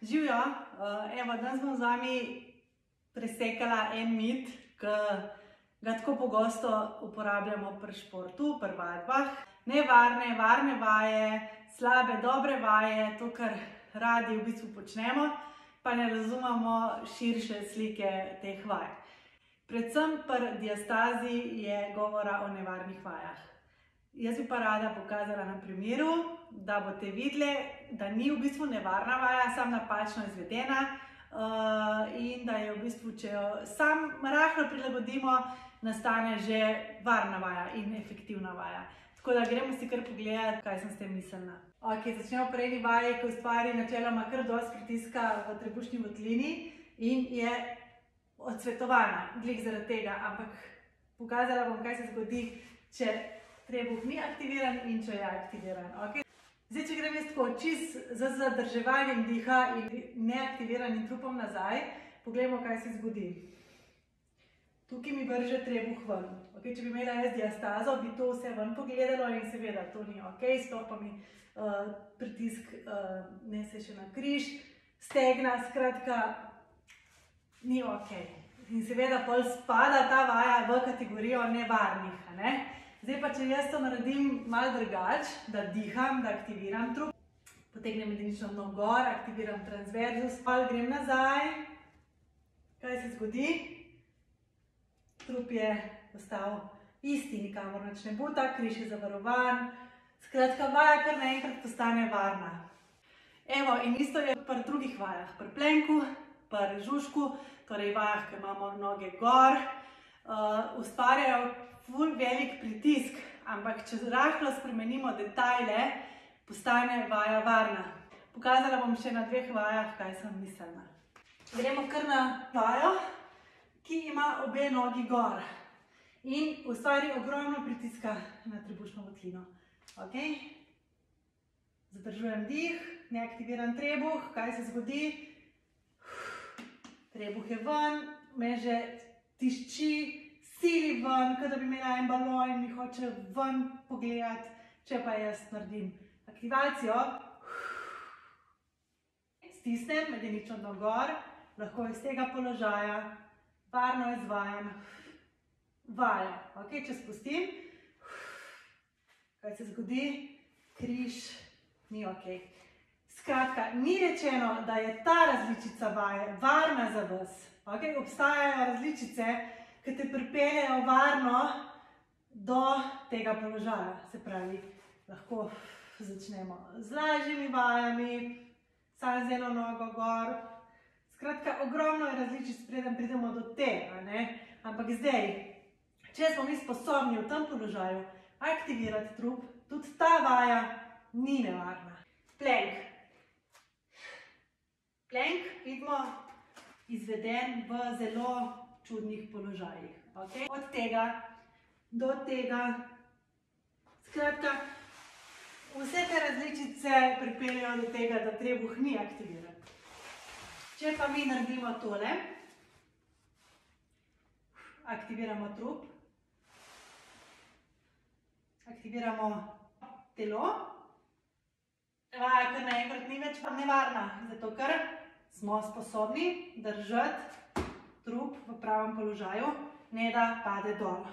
Živijo, evo, danes bom z vami presekala en mit, ki ga tako pogosto uporabljamo pri športu, pri vadbah. Nevarne, varne vaje, slabe, dobre vaje, to, kar radi v bistvu počnemo, pa ne razumemo širše slike teh vaj. Predvsem pri diastazi je govora o nevarnih vajah. Jaz bi pa rada pokazala na primeru, da boste videli, da ni v bistvu nevarna vaja, samo napačno izvedena in da je v bistvu, če jo sam rahlo prilagodimo, nastane že varna vaja in efektivna vaja. Tako da gremo si kar pogledati, kaj sem s tem mislila. Ok, začnemo pri eni vaji, ki ustvari načeloma kar dosti pritiska v trebušni votlini in je odsvetovana, glih zaradi tega, ampak pokazala bom, kaj se zgodi, če trebuh ni aktiviran in če je aktiviran. Okay? Zdaj, če grem jaz tako čist z zadrževanjem diha in neaktiviranim trupom nazaj, poglejmo, kaj se zgodi. Tukaj mi vrže trebuh ven. Okay? Če bi imela jaz diastazo, bi to vse ven pogledalo in seveda to ni ok, sploh pa mi pritisk nese še na križ, stegna, skratka, ni ok. In seveda pol spada ta vaja v kategorijo nevarnih. Ne? Zdaj pa, če jaz to naredim malo drugače, da diham, da aktiviram trup, potegnem medenično dno gor, aktiviram transverzus, pol grem nazaj. Kaj se zgodi? Trup je postal isti, nikamor nič ne buta, križ je zavarovan. Skratka, vaja kar naenkrat postane varna. Evo, in isto je pri drugih vajah, pri plenku, pri žužku, torej vajah, ki imamo noge gor, ustvarjajo ful velik pritisk, ampak če rahlo spremenimo detajle, postane vaja varna. Pokazala bom še na dveh vajah, kaj sem mislila. Gremo kar na vajo, ki ima obe nogi gor in ustvari ogromno pritiska na trebušno votlino. Okay. Zadržujem dih, neaktiviran trebuh, kaj se zgodi? Trebuh je ven, me že tišči, sili ven, kot da bi imela en balon in mi hoče ven pogledati, če pa jaz naredim aktivacijo. Stisnem medenično dno gor, lahko iz tega položaja varno izvajam vajo. Okay, če spustim, kaj se zgodi? Križ ni ok. Skratka, ni rečeno, da je ta različica vaje varna za vas. Okay, obstajajo različice, ki te pripeljejo varno do tega položaja. Se pravi, lahko začnemo z lažjimi vajami, samo z eno nogo gor. Skratka, ogromno je različic, preden pridemo do tega. Ampak zdaj, če smo mi sposobni v tem položaju aktivirati trup, tudi ta vaja ni nevarna. Plank. Plank vidimo izveden v zelo čudnih položajih. Okay? Od tega do tega. Skratka, vse te različice pripeljejo do tega, da trebuh ni aktiviran. Če pa mi naredimo tole, aktiviramo trup, aktiviramo telo, vaja kar naenkrat ni več nevarna, zato ker smo sposobni držati trup v pravem položaju, ne da pade dol.